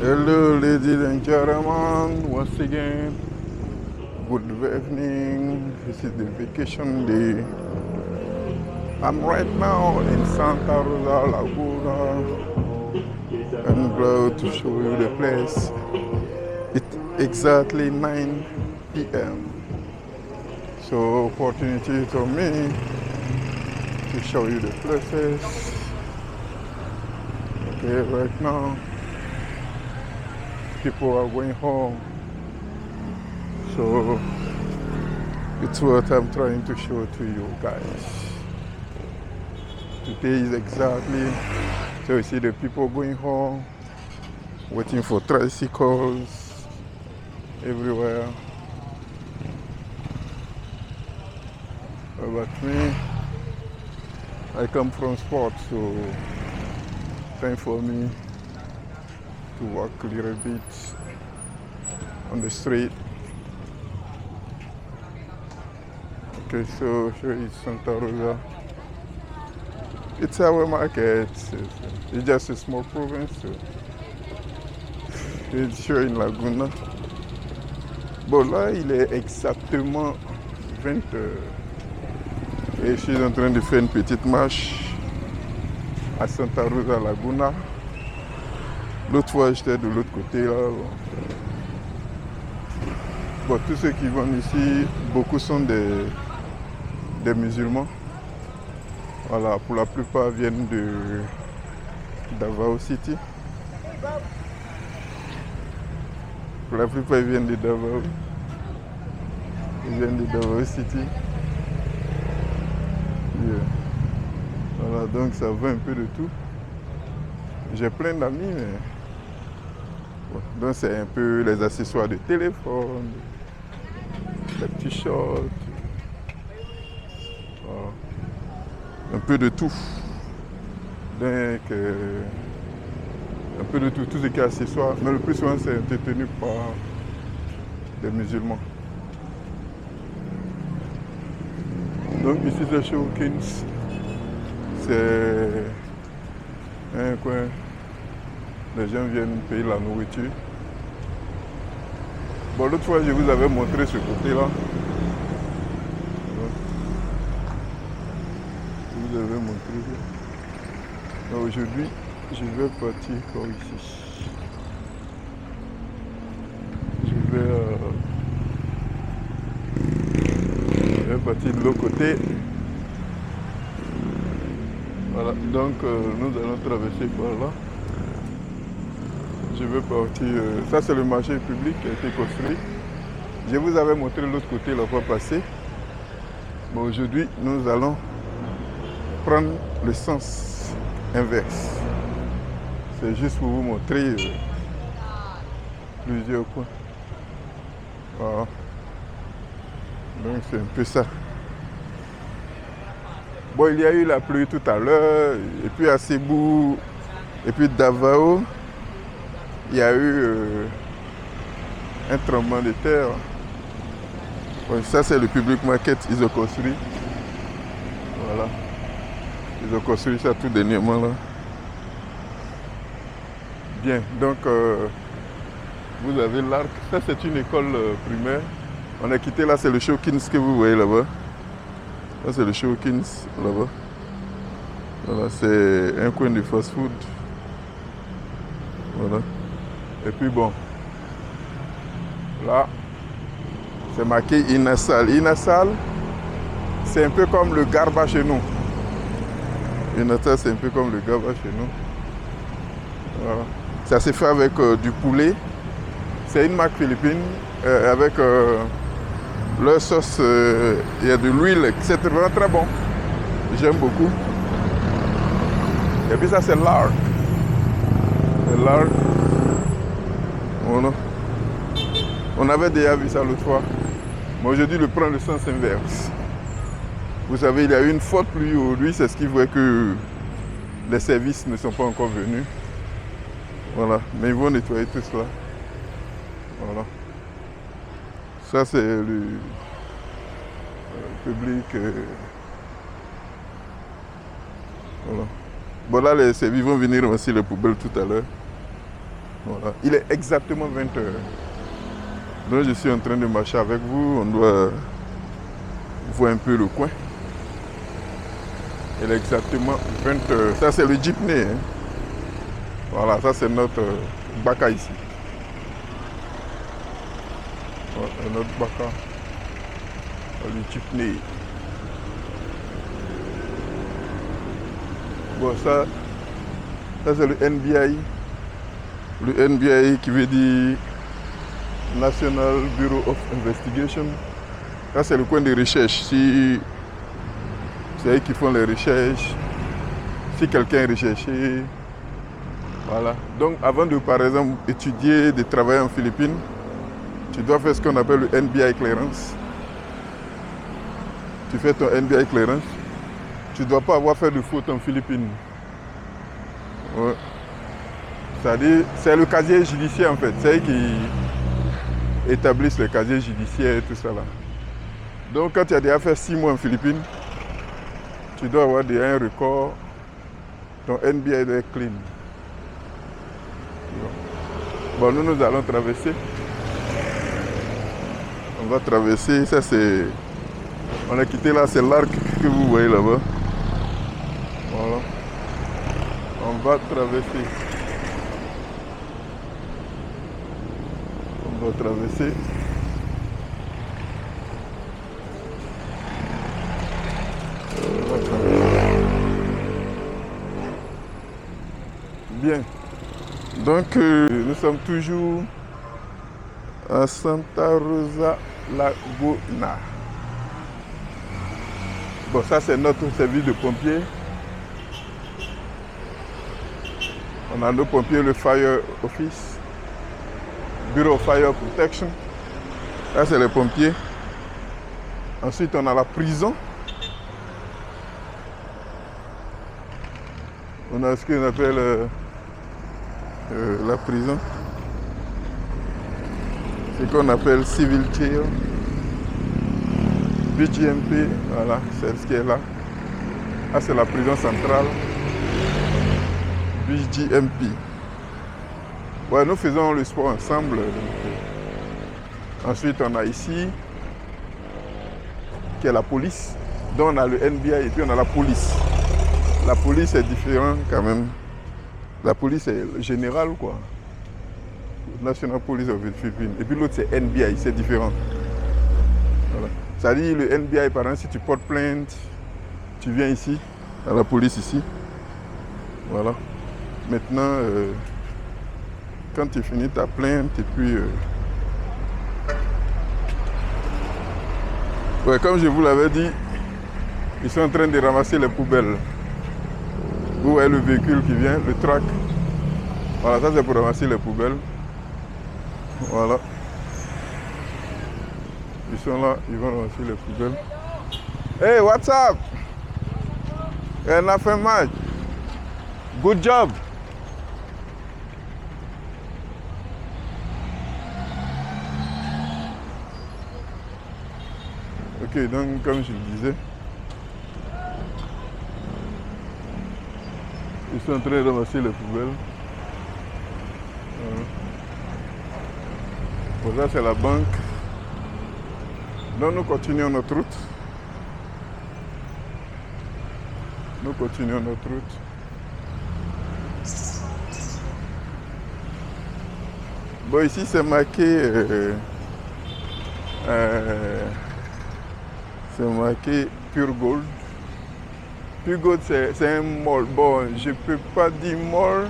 Hello, ladies and gentlemen, once again, good evening. This is the vacation day. I'm right now in Santa Rosa Laguna. I'm glad to show you the place. It's exactly 9 p.m. So, opportunity for me to show you the places. Okay, right now, people are going home. So it's what I'm trying to show to you guys. Today is exactly, so you see the people going home, waiting for tricycles everywhere. But me, I come from sports, so time for me to walk a little bit on the street. Okay, so here is Santa Rosa. It's our market. It's just a small province. So it's here in Laguna. Bon, là, il est exactement 20 heures. Et je suis en train de faire une petite marche à Santa Rosa Laguna. L'autre fois, j'étais de l'autre côté là. Bon, tous ceux qui vont ici, beaucoup sont des musulmans. Voilà, pour la plupart viennent de Davao City. Pour la plupart ils viennent de Davao. Ils viennent de Davao City. Yeah. Voilà, donc ça va un peu de tout. J'ai plein d'amis, mais bon, donc c'est un peu les accessoires de téléphone, les petits shorts. Voilà. Un peu de tout. Donc, un peu de tout, tout ce qui est accessoire. Mais le plus souvent, c'est entretenu par des musulmans. Donc, ici, c'est chez Hawkins. C'est un coin. Les gens viennent payer la nourriture. Bon, l'autre fois, je vous avais montré ce côté-là. Je vous avais montré. Aujourd'hui, je vais partir par ici. Je vais partir de l'autre côté. Voilà, donc nous allons traverser par là. Je vais partir. Ça, c'est le marché public qui a été construit. Je vous avais montré l'autre côté la fois passée. Mais aujourd'hui, nous allons prendre le sens inverse. C'est juste pour vous montrer plusieurs points. Voilà. Donc c'est un peu ça. Bon, il y a eu la pluie tout à l'heure, et puis à Cebu, et puis Davao, il y a eu un tremblement de terre. Bon, ça c'est le public market, ils ont construit. Voilà. Ils ont construit ça tout dernièrement là. Bien, donc vous avez l'arc. Ça c'est une école primaire. On a quitté là, c'est le Shawkins que vous voyez là-bas. Là c'est le Shawkins là-bas. Voilà, c'est un coin de fast-food. Voilà. Et puis bon, là, c'est marqué Inasal. Inasal, c'est un peu comme le Garba chez nous. Inasal, c'est un peu comme le Garba chez nous. Voilà. Ça se fait avec du poulet. C'est une marque philippine avec leur sauce. Il y a de l'huile, c'est vraiment très bon. J'aime beaucoup. Et puis ça, c'est lard. C'est lard. Voilà. On avait déjà vu ça l'autre fois. Mais aujourd'hui, je prends le sens inverse. Vous savez, il y a eu une forte pluie aujourd'hui, c'est ce qui fait que les services ne sont pas encore venus. Voilà, mais ils vont nettoyer tout cela. Voilà. Ça, c'est le public. Voilà. Bon, là, les services vont venir ramasser les poubelles tout à l'heure. Voilà. Il est exactement 20 heures. Donc je suis en train de marcher avec vous. On doit voir un peu le coin. Il est exactement 20 heures. Ça c'est le jeepney. Hein. Voilà, ça c'est notre baka ici. Voilà, notre baka. Le jeepney. Bon, ça c'est le NBI. Le NBI qui veut dire National Bureau of Investigation. Ça c'est le coin de recherche. Si c'est eux qui font les recherches, si quelqu'un est recherché, voilà. Donc avant de par exemple étudier, de travailler en Philippines, tu dois faire ce qu'on appelle le NBI clearance. Tu fais ton NBI clearance. Tu ne dois pas avoir fait de faute en Philippines. Ouais. C'est-à-dire, c'est le casier judiciaire en fait. C'est eux qui établissent le casier judiciaire et tout ça là. Donc quand tu as déjà fait 6 mois en Philippines, tu dois avoir déjà un record. Ton NBI doit être clean. Bon, nous allons traverser. On va traverser. Ça c'est... On a quitté là, c'est l'arc que vous voyez là-bas. Voilà. On va traverser. On va traverser. Bien. Donc, nous sommes toujours à Santa Rosa Laguna. Bon, ça c'est notre service de pompiers. On a nos pompiers, le Fire Office, Bureau of Fire Protection. Là c'est les pompiers. Ensuite on a la prison. On a ce qu'on appelle la prison. C'est qu'on appelle Civil Jail. BGMP, voilà, c'est ce qui est là. Là, c'est la prison centrale. BGMP. Ouais, nous faisons le sport ensemble. Ensuite, on a ici, qui est la police. Donc, on a le NBI et puis on a la police. La police est différente quand même. La police est générale, quoi. National Police of the Philippines. Et puis l'autre, c'est NBI, c'est différent. Voilà. C'est-à-dire le NBI, par exemple, si tu portes plainte, tu viens ici, à la police ici. Voilà. Maintenant, quand tu finis ta plainte, et puis... ouais, comme je vous l'avais dit, ils sont en train de ramasser les poubelles. Vous voyez le véhicule qui vient, le truck. Voilà, ça c'est pour ramasser les poubelles. Voilà. Ils sont là, ils vont ramasser les poubelles. Hey, what's up? Nothing much. Good job. Ok, donc comme je le disais, ils sont en train de ramasser les poubelles. Voilà. Bon, ça c'est la banque. Donc nous continuons notre route. Nous continuons notre route. Bon, ici c'est marqué Pure Gold. Pure Gold c'est un mall. Bon, je ne peux pas dire mall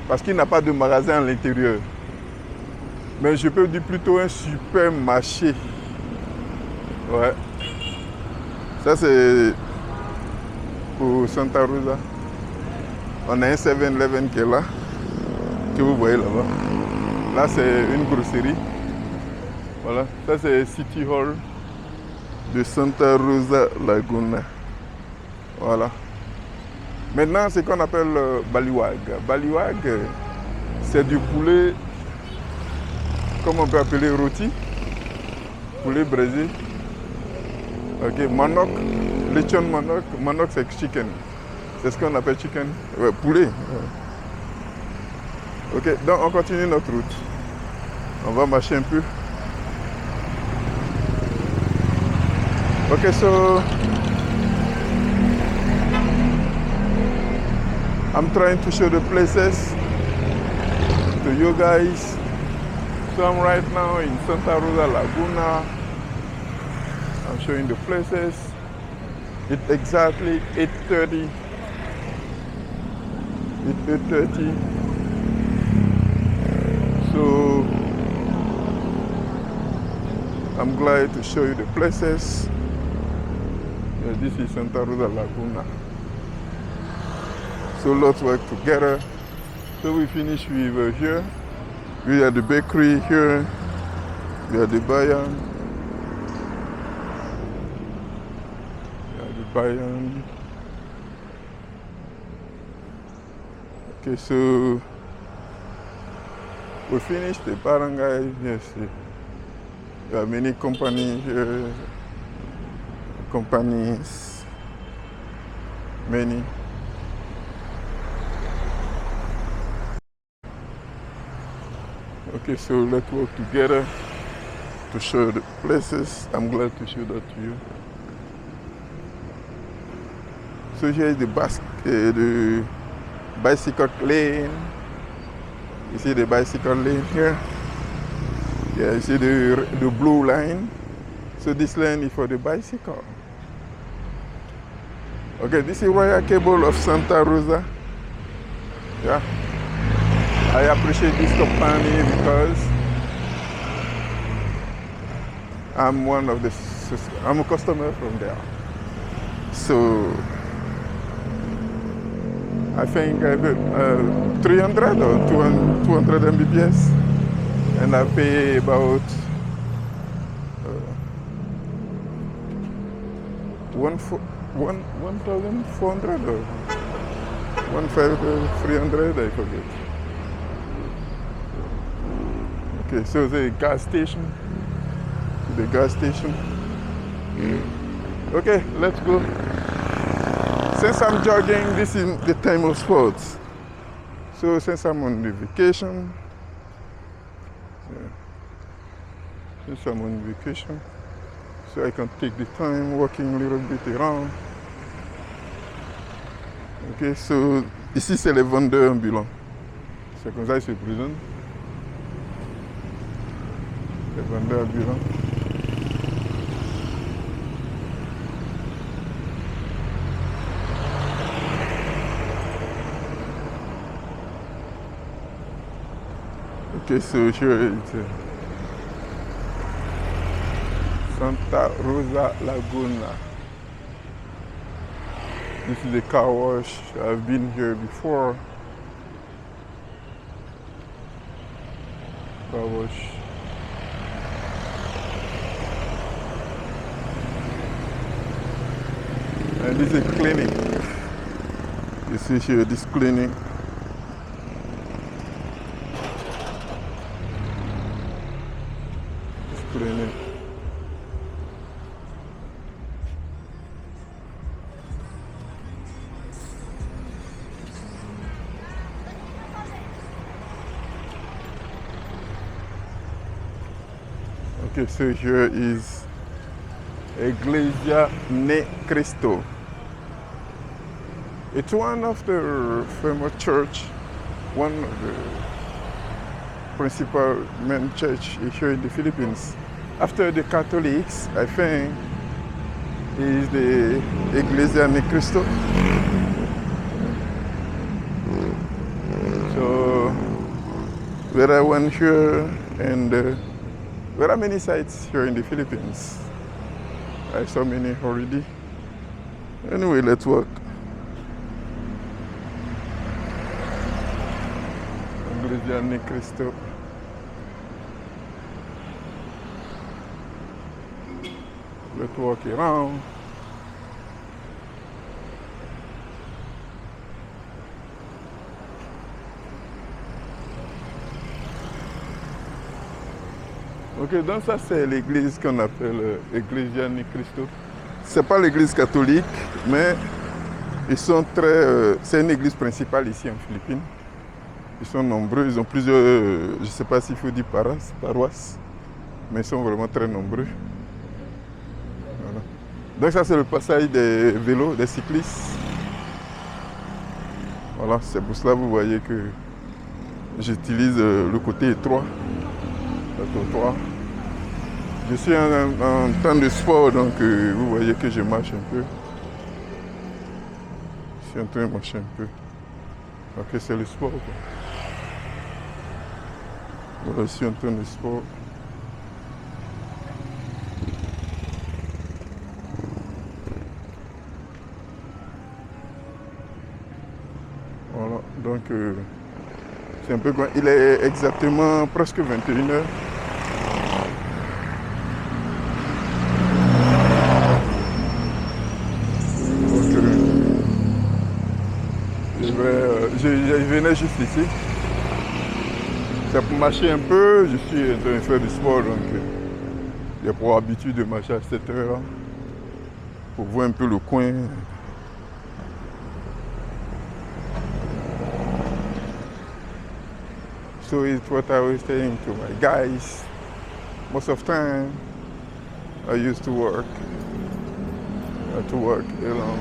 parce qu'il n'a pas de magasin à l'intérieur. Mais je peux dire plutôt un supermarché. Ouais. Ça c'est pour Santa Rosa. On a un 7-Eleven qui est là, que vous voyez là-bas. Là c'est une grosserie. Voilà. Ça c'est City Hall de Santa Rosa Laguna. Voilà. Maintenant, c'est ce qu'on appelle baliwag. Baliwag, c'est du poulet, comme on peut appeler rôti, poulet braisé. Ok, manok, lechon manok. Manok, c'est chicken. C'est ce qu'on appelle chicken. Ouais, poulet. Ouais. Ok, donc on continue notre route. On va marcher un peu. Okay, so I'm trying to show the places to you guys. So I'm right now in Santa Rosa Laguna. I'm showing the places. It's exactly 8:30. It's 8:30. So I'm glad to show you the places. This is Santa Rosa Laguna. So let's work together. So we finish with here. We have the bakery here. We have the Bayan. We have the Bayan. Okay, so we finished the barangay. Yes, there are many companies here. Companies, many. Okay, so let's work together to show the places. I'm glad to show that to you. So here is the bicycle lane. You see the bicycle lane here? Yeah, you see the blue line? So this lane is for the bicycle. Okay, this is Royal Cable of Santa Rosa. Yeah. I appreciate this company because I'm a customer from there. So I think I have 300 or 200 Mbps, and I pay about 1,400 or 1,300, I forget. Okay, so the gas station. Okay, let's go. Since I'm jogging, this is the time of sports. So since I'm on the vacation, so I can take the time walking a little bit around. Ok, so ici c'est les vendeurs ambulants. C'est comme ça qu'ils se présentent. Les vendeurs ambulants. Ok, so here it's Santa Rosa Laguna. This is the car wash. I've been here before. Car wash. And this is a clinic. You see here this clinic. This clinic. Okay, so here is Iglesia Ni Cristo. It's one of the famous church, one of the principal main church here in the Philippines. After the Catholics, I think, is the Iglesia Ni Cristo. So, where I went here, and there are many sites here in the Philippines. I saw many already. Anyway, let's walk. Iglesia Ni Cristo. Let's walk around. Ok, donc ça c'est l'église qu'on appelle Iglesia Ni Cristo. C'est pas l'église catholique, mais ils sont très. C'est une église principale ici en Philippines. Ils sont nombreux, ils ont plusieurs, je ne sais pas s'il faut dire paroisses, mais ils sont vraiment très nombreux. Voilà. Donc ça c'est le passage des vélos, des cyclistes. Voilà, c'est pour cela que vous voyez que j'utilise le côté étroit, le trottoir. Je suis en temps de sport, donc vous voyez que je marche un peu. Je suis en train de marcher un peu. Ok, c'est le sport, quoi. Voilà, je suis en train de sport. Voilà, donc c'est un peu grand. Il est exactement presque 21h. Donc je venais juste ici. C'est pour marcher un peu. Je suis en train de faire du sport, donc j'ai pour habitude de marcher à cette heure-là. Pour voir un peu le coin. So it's what I was saying to my guys. Most of the time, I used to work alone.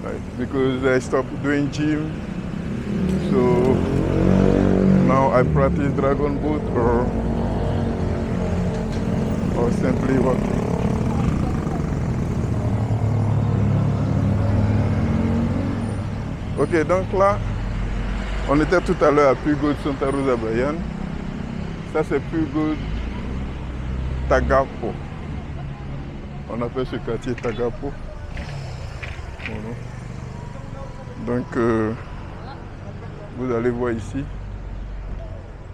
Like, because I stopped doing gym, so now I practice dragon boat or simply walking. Ok, donc là, on était tout à l'heure à Pugo de Santa Rosa Bayan. Ça c'est Pugo Tagapo. On appelle ce quartier Tagapo. Voilà. Donc vous allez voir ici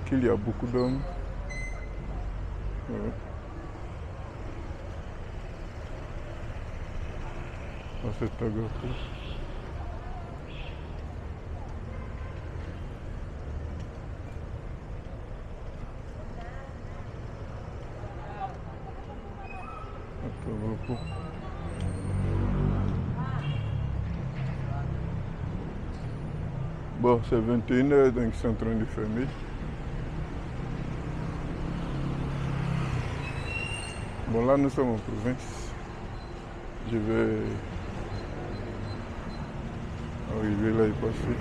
qu'il y a beaucoup d'hommes. Voilà. Ça c'est Tagapo. Bon, c'est 21h, donc ils sont en train de fermer. Bon, là, nous sommes en province. Je vais arriver là et passer.